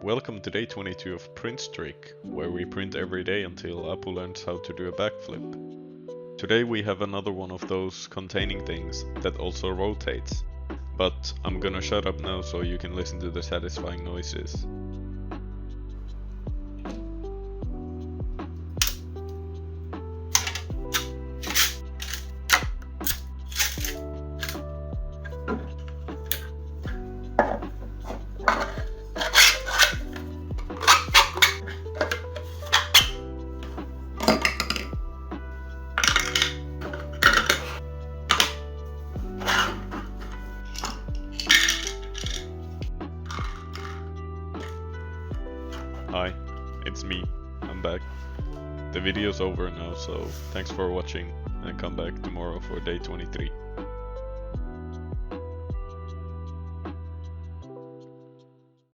Welcome to day 22 of Print Streak, where we print every day until Apu learns how to do a backflip. Today we have another one of those containing things that also rotates, but I'm gonna shut up now so you can listen to the satisfying noises. Hi, it's me, I'm back. The video's over now, so thanks for watching and come back tomorrow for day 23.